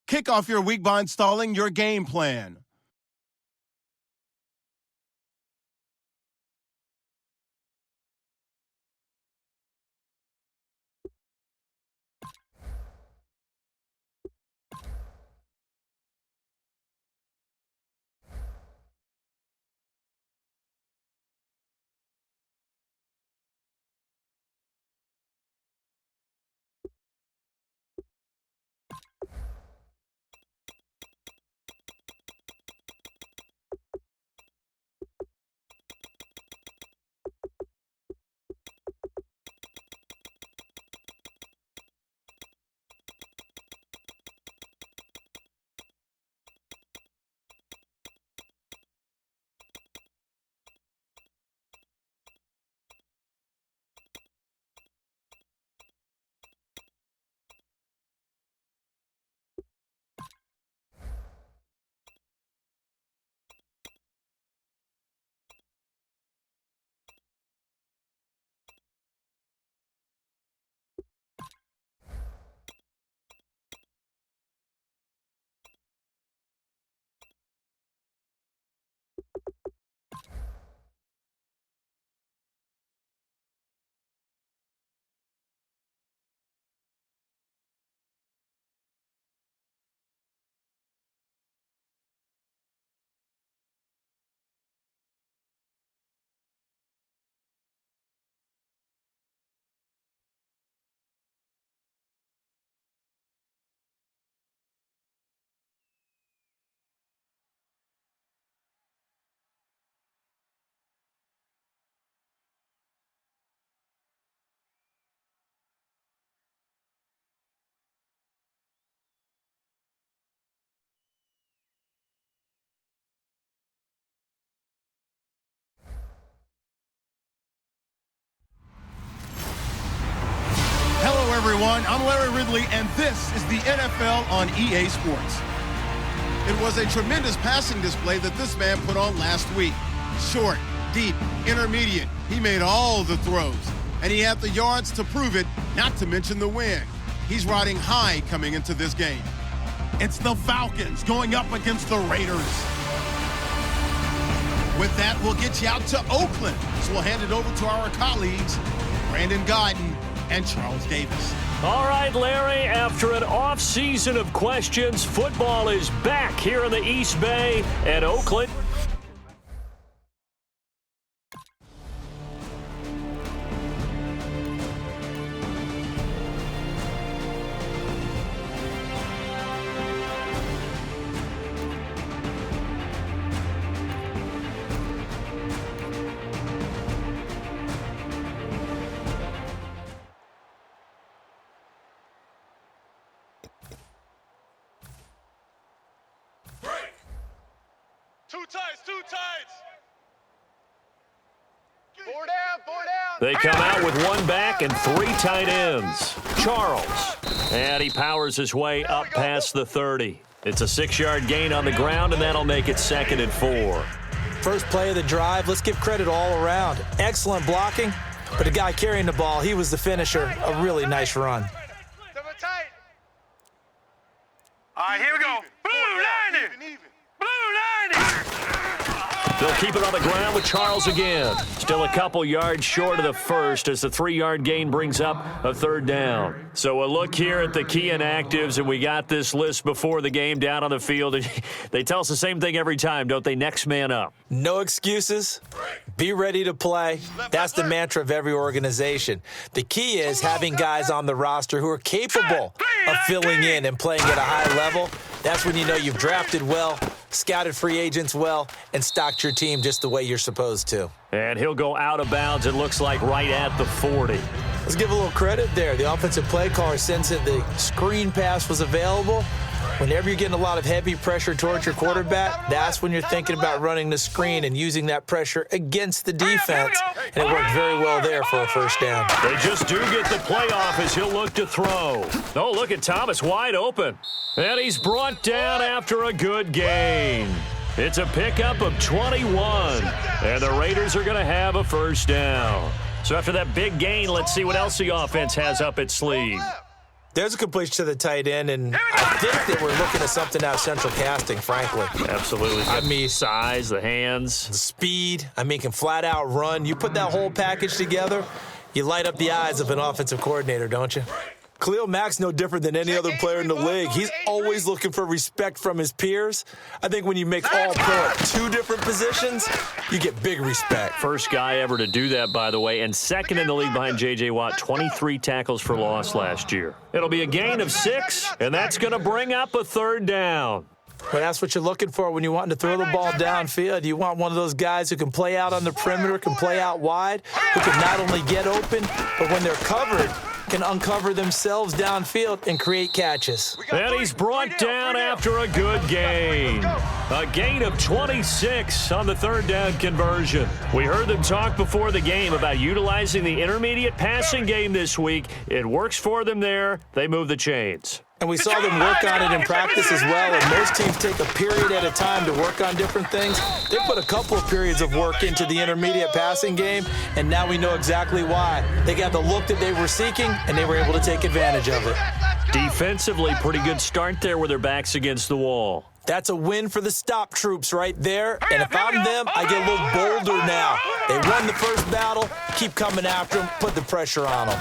Kick off your week by installing your game plan. Hello, everyone. I'm Larry Ridley, and this is the NFL on EA Sports. It was a tremendous passing display that this man put on last week. Short, deep, intermediate. He made all the throws, and he had the yards to prove it, not to mention the win. He's riding high coming into this game. It's the Falcons going up against the Raiders. With that, we'll get you out to Oakland. So we'll hand it over to our colleagues, Brandon Guyton and Charles Davis. All right, Larry, after an off-season of questions, football is back here in the East Bay at Oakland. Two tights. Four down. They come out with one back and three tight ends. Charles. And he powers his way up past the 30. It's a 6-yard gain on the ground, and that'll make it 2nd and 4. First play of the drive, let's give credit all around. Excellent blocking, but the guy carrying the ball, he was the finisher. A really nice run. All right, here we go. Blue 90. Blue 90. They'll keep it on the ground with Charles again. Still a couple yards short of the first as the 3-yard gain brings up a 3rd down. So a look here at the key inactives, and we got this list before the game down on the field. And they tell us the same thing every time, don't they? Next man up. No excuses. Be ready to play. That's the mantra of every organization. The key is having guys on the roster who are capable of filling in and playing at a high level. That's when you know you've drafted well, scouted free agents well, and stocked your team just the way you're supposed to. And he'll go out of bounds, it looks like, right at the 40. Let's give a little credit there. The offensive play caller sensed that the screen pass was available. Whenever you're getting a lot of heavy pressure towards your quarterback, that's when you're thinking about running the screen and using that pressure against the defense. And it worked very well there for a 1st down. They just do get the playoff as he'll look to throw. Oh, look at Thomas wide open. And he's brought down after a good gain. It's a pickup of 21. And the Raiders are going to have a 1st down. So after that big gain, let's see what else the offense has up its sleeve. There's a completion to the tight end, and I think that we're looking at something out of central casting, frankly. Absolutely. I mean, size, the hands. the speed, can flat out run. You put that whole package together, you light up the eyes of an offensive coordinator, don't you? Khalil Mack's no different than any other player in the league. He's always looking for respect from his peers. I think when you make all pro at two different positions, you get big respect. First guy ever to do that, by the way, and second in the league behind J.J. Watt, 23 tackles for loss last year. It'll be a gain of 6, and that's going to bring up a third down. But that's what you're looking for when you're wanting to throw the ball downfield. You want one of those guys who can play out on the perimeter, can play out wide, who can not only get open, but when they're covered, can uncover themselves downfield and create catches. And he's brought down after a good gain. A gain of 26 on the third down conversion. We heard them talk before the game about utilizing the intermediate passing game this week. It works for them there. They move the chains. And we saw them work on it in practice as well, and most teams take a period at a time to work on different things. They put a couple of periods of work into the intermediate passing game, and now we know exactly why. They got the look that they were seeking, and they were able to take advantage of it. Defensively, pretty good start there with their backs against the wall. That's a win for the stop troops right there, and if I'm them, I get a little bolder now. They won the first battle, keep coming after them, put the pressure on them.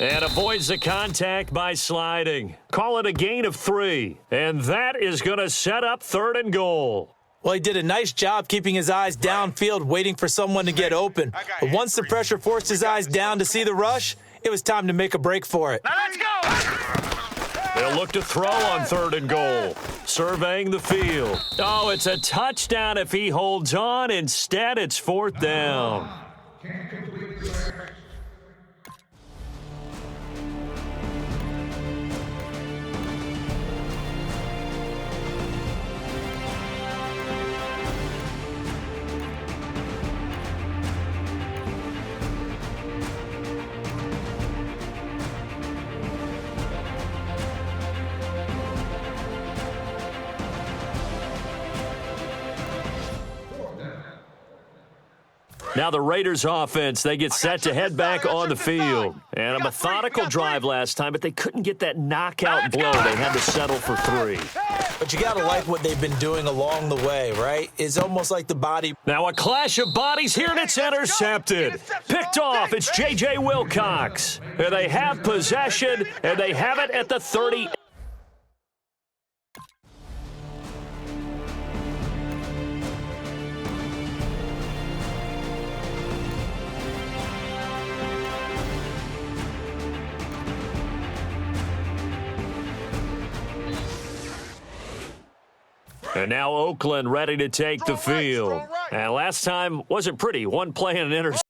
And avoids the contact by sliding. Call it a gain of 3. And that is going to set up 3rd and goal. Well, he did a nice job keeping his eyes downfield, waiting for someone to get open. But once the pressure forced his eyes down to see the rush, it was time to make a break for it. Now let's go! They'll look to throw on 3rd and goal. Surveying the field. Oh, it's a touchdown if he holds on. Instead, it's 4th down. Now the Raiders offense, they get set to head back on the field. And a methodical drive last time, but they couldn't get that knockout blow. They had to settle for 3. But you got to like what they've been doing along the way, right? It's almost like the body. Now a clash of bodies here, and it's intercepted. Picked off, it's J.J. Wilcox. And they have possession, and they have it at the 30. And now Oakland ready to take the field. And last time wasn't pretty. One play and an interception.